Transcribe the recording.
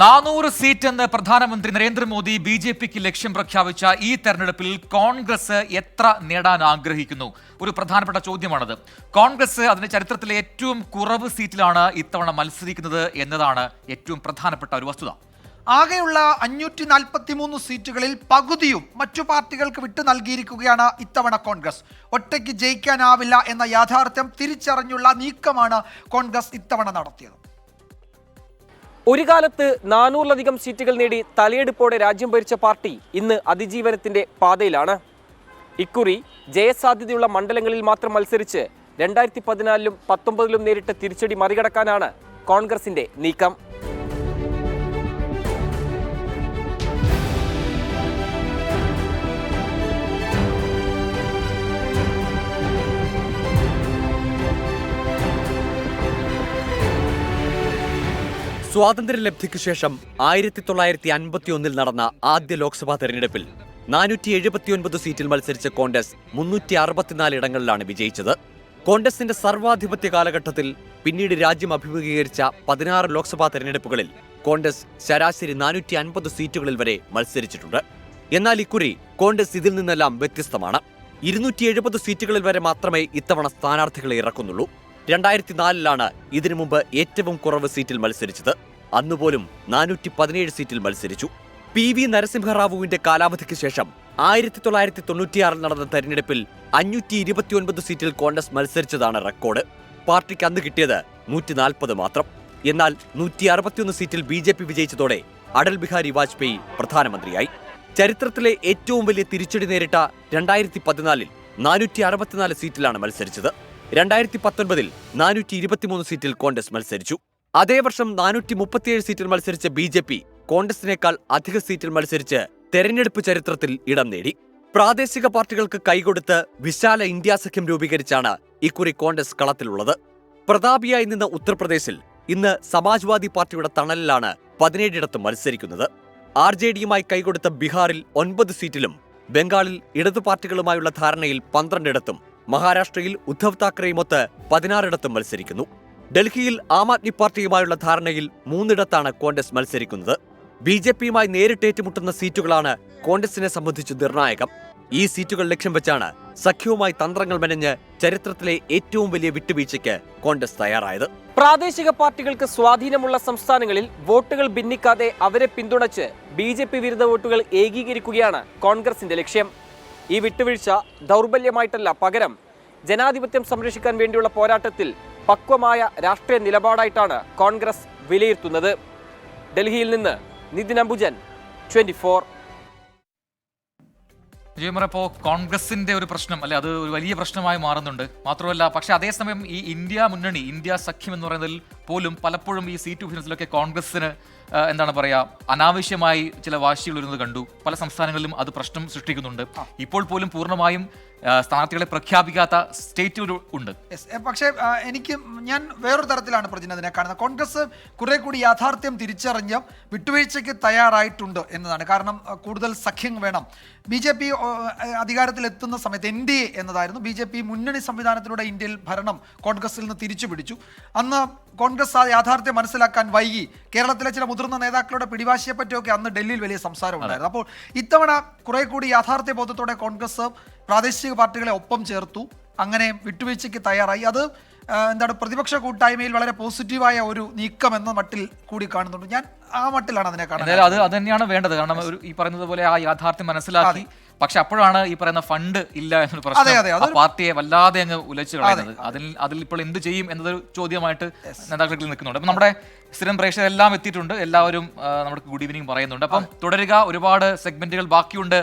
400 seat എന്ന് പ്രധാനമന്ത്രി നരേന്ദ്രമോദി ബി.ജെ.പിക്ക് ലക്ഷ്യം പ്രഖ്യാപിച്ച ഈ തെരഞ്ഞെടുപ്പിൽ കോൺഗ്രസ് എത്ര നേടാൻ ആഗ്രഹിക്കുന്നു? ഒരു പ്രധാനപ്പെട്ട ചോദ്യമാണത്. കോൺഗ്രസ് അതിന്റെ ചരിത്രത്തിലെ ഏറ്റവും കുറവ് സീറ്റിലാണ് ഇത്തവണ മത്സരിക്കുന്നത് എന്നതാണ് ഏറ്റവും പ്രധാനപ്പെട്ട ഒരു വസ്തുത. ആകെയുള്ള 543 സീറ്റുകളിൽ പകുതിയും മറ്റു പാർട്ടികൾക്ക് വിട്ടു നൽകിയിരിക്കുകയാണ് ഇത്തവണ കോൺഗ്രസ്. ഒറ്റയ്ക്ക് ജയിക്കാനാവില്ല എന്ന യാഥാർത്ഥ്യം തിരിച്ചറിഞ്ഞുള്ള നീക്കമാണ് കോൺഗ്രസ് ഇത്തവണ നടത്തിയത്. ഒരു കാലത്ത് 400-ലധികം സീറ്റുകൾ നേടി തലയെടുപ്പോടെ രാജ്യം ഭരിച്ച പാർട്ടി ഇന്ന് അതിജീവനത്തിന്റെ പാതയിലാണ്. ഇക്കുറി ജയസാധ്യതയുള്ള മണ്ഡലങ്ങളിൽ മാത്രം മത്സരിച്ച് 2014-ലും 2019-ലും നേരിട്ട തിരിച്ചടി മറികടക്കാനാണ് കോൺഗ്രസിന്റെ നീക്കം. സ്വാതന്ത്ര്യലബ്ധിക്കു ശേഷം 1951 നടന്ന ആദ്യ ലോക്സഭാ തെരഞ്ഞെടുപ്പിൽ 479 സീറ്റിൽ മത്സരിച്ച കോൺഗ്രസ് 364 ഇടങ്ങളിലാണ് വിജയിച്ചത്. കോൺഗ്രസിന്റെ സർവാധിപത്യ കാലഘട്ടത്തിൽ പിന്നീട് രാജ്യം അഭിമുഖീകരിച്ച 16 ലോക്സഭാ തെരഞ്ഞെടുപ്പുകളിൽ കോൺഗ്രസ് ശരാശരി 450 സീറ്റുകളിൽ വരെ മത്സരിച്ചിട്ടുണ്ട്. എന്നാൽ ഇക്കുറി കോൺഗ്രസ് ഇതിൽ നിന്നെല്ലാം വ്യത്യസ്തമാണ്. 270 സീറ്റുകളിൽ വരെ മാത്രമേ ഇത്തവണ സ്ഥാനാർത്ഥികളെ ഇറക്കുന്നുള്ളൂ. 2004-ലാണ് ഇതിനു മുമ്പ് ഏറ്റവും കുറവ് സീറ്റിൽ മത്സരിച്ചത്. അന്നുപോലും 417 സീറ്റിൽ മത്സരിച്ചു. PV നരസിംഹറാവുവിന്റെ കാലാവധിക്ക് ശേഷം 1996-ൽ നടന്ന തെരഞ്ഞെടുപ്പിൽ 529 സീറ്റിൽ കോൺഗ്രസ് മത്സരിച്ചതാണ് റെക്കോർഡ്. പാർട്ടിക്ക് അന്ന് കിട്ടിയത് 140 മാത്രം. എന്നാൽ 161 സീറ്റിൽ BJP വിജയിച്ചതോടെ അടൽ ബിഹാരി വാജ്പേയി പ്രധാനമന്ത്രിയായി. ചരിത്രത്തിലെ ഏറ്റവും വലിയ തിരിച്ചടി നേരിട്ട 2014-ൽ 464 സീറ്റിലാണ് മത്സരിച്ചത്. 2019-ൽ 423 സീറ്റിൽ കോൺഗ്രസ് മത്സരിച്ചു. അതേ വർഷം 437 സീറ്റിൽ മത്സരിച്ച BJP കോൺഗ്രസിനേക്കാൾ അധിക സീറ്റിൽ മത്സരിച്ച് തെരഞ്ഞെടുപ്പ് ചരിത്രത്തിൽ ഇടം നേടി. പ്രാദേശിക പാർട്ടികൾക്ക് കൈകൊടുത്ത് വിശാല ഇന്ത്യാ സഖ്യം രൂപീകരിച്ചാണ് ഇക്കുറി കോൺഗ്രസ് കളത്തിലുള്ളത്. പ്രതാപിയായി നിന്ന ഉത്തർപ്രദേശിൽ ഇന്ന് സമാജ്വാദി പാർട്ടിയുടെ തണലിലാണ് 17 മത്സരിക്കുന്നത്. RJDയുമായി കൈകൊടുത്ത ബീഹാറിൽ 9 സീറ്റിലും ബംഗാളിൽ ഇടതു പാർട്ടികളുമായുള്ള ധാരണയിൽ 12 മഹാരാഷ്ട്രയിൽ ഉദ്ധവ് താക്കറെയുമൊത്ത് 16 മത്സരിക്കുന്നു. ഡൽഹിയിൽ ആം ആദ്മി പാർട്ടിയുമായുള്ള ധാരണയിൽ 3 കോൺഗ്രസ് മത്സരിക്കുന്നത്. BJPയുമായി നേരിട്ട് ഏറ്റുമുട്ടുന്ന സീറ്റുകളാണ് കോൺഗ്രസിനെ സംബന്ധിച്ച് നിർണായകം. ഈ സീറ്റുകൾ ലക്ഷ്യം വെച്ചാണ് സഖ്യവുമായി തന്ത്രങ്ങൾ മെനഞ്ഞ് ചരിത്രത്തിലെ ഏറ്റവും വലിയ വിട്ടുവീഴ്ചയ്ക്ക് കോൺഗ്രസ് തയ്യാറായത്. പ്രാദേശിക പാർട്ടികൾക്ക് സ്വാധീനമുള്ള സംസ്ഥാനങ്ങളിൽ വോട്ടുകൾ ഭിന്നിക്കാതെ അവരെ പിന്തുണച്ച് BJP വിരുദ്ധ വോട്ടുകൾ ഏകീകരിക്കുകയാണ് കോൺഗ്രസിന്റെ ലക്ഷ്യം. ഈ വിട്ടുവീഴ്ച ദൗർബല്യമായിട്ടല്ല, പകരം ജനാധിപത്യം സംരക്ഷിക്കാൻ വേണ്ടിയുള്ള പോരാട്ടത്തിൽ പക്വമായ രാഷ്ട്രീയ നിലപാടായിട്ടാണ് കോൺഗ്രസ് വിലയിരുത്തുന്നത്. ഡൽഹിയിൽ നിന്ന് നിതിൻ അംബുജൻ, 24. ഇപ്പോൾ കോൺഗ്രസിന്റെ ഒരു പ്രശ്നം അല്ലെ, അത് ഒരു വലിയ പ്രശ്നമായി മാറുന്നുണ്ട്. മാത്രമല്ല, പക്ഷെ അതേസമയം ഈ ഇന്ത്യ മുന്നണി, ഇന്ത്യ സഖ്യം എന്ന് പറയുന്നതിൽ പോലും പലപ്പോഴും ഈ സീറ്റ് വിഭജനത്തിലൊക്കെ കോൺഗ്രസിന് എന്താണ് പറയുക, അനാവശ്യമായി ചില വാശികൾ വരുന്നത് കണ്ടു. പല സംസ്ഥാനങ്ങളിലും അത് പ്രശ്നം സൃഷ്ടിക്കുന്നുണ്ട്. ഇപ്പോൾ പോലും പൂർണ്ണമായും സ്ഥാനാർത്ഥികളെ പ്രഖ്യാപിക്കാത്ത സ്റ്റേറ്റുകൾ ഉണ്ട്. പക്ഷേ ഞാൻ വേറൊരു തരത്തിലാണ് പ്രചിനതിനെ കാണുന്നത്. കോൺഗ്രസ് കുറെ കൂടി യാഥാർത്ഥ്യം തിരിച്ചറിഞ്ഞ് വിട്ടുവീഴ്ചയ്ക്ക് തയ്യാറായിട്ടുണ്ട് എന്നതാണ്. കാരണം കൂടുതൽ സഖ്യം വേണം. BJP അധികാരത്തിലെത്തുന്ന സമയത്ത് NDA എന്നതായിരുന്നു. BJP മുന്നണി സംവിധാനത്തിലൂടെ ഇന്ത്യയിൽ ഭരണം കോൺഗ്രസിൽ നിന്ന് തിരിച്ചു പിടിച്ചു. അന്ന് കോൺഗ്രസ് ആ യാഥാർത്ഥ്യം മനസ്സിലാക്കാൻ വൈകി. കേരളത്തിലെ ചില മുതിർന്ന നേതാക്കളുടെ പിടിവാശിയെ പറ്റിയൊക്കെ അന്ന് ഡൽഹിയിൽ വലിയ സംസാരം ഉണ്ടായിരുന്നു. അപ്പോൾ ഇത്തവണ കുറെ കൂടി യാഥാർത്ഥ്യ ബോധത്തോടെ കോൺഗ്രസ് പ്രാദേശിക പാർട്ടികളെ ഒപ്പം ചേർത്തു, അങ്ങനെ വിട്ടുവീഴ്ചയ്ക്ക് തയ്യാറായി. അത് പ്രതിപക്ഷ കൂട്ടായ്മയിൽ വളരെ പോസിറ്റീവായ ഒരു നീക്കം എന്ന മട്ടിൽ കൂടി കാണുന്നുണ്ട്. ഞാൻ ആ മട്ടിലാണ് അതിനെ കാണുന്നത്. അത് തന്നെയാണ് വേണ്ടത്. കാരണം ഈ പറയുന്നത് പോലെ ആ യാഥാർത്ഥ്യം മനസ്സിലാക്കി. പക്ഷെ അപ്പോഴാണ് ഈ പറയുന്ന ഫണ്ട് ഇല്ല എന്നൊരു പ്രശ്നം പാർട്ടിയെ വല്ലാതെ അങ്ങ് ഉലച്ചു കളയുന്നത്. അതിൽ ഇപ്പോൾ എന്ത് ചെയ്യും എന്നതൊരു ചോദ്യമായിട്ട് നേതാക്കളിൽ നിൽക്കുന്നുണ്ട്. അപ്പം നമ്മുടെ സ്ഥിരം പ്രേക്ഷകരെല്ലാം എത്തിയിട്ടുണ്ട്. എല്ലാവരും നമ്മുടെ ഗുഡ് ഈവനിങ് പറയുന്നുണ്ട്. അപ്പം തുടരുക, ഒരുപാട് സെഗ്മെന്റുകൾ ബാക്കിയുണ്ട്.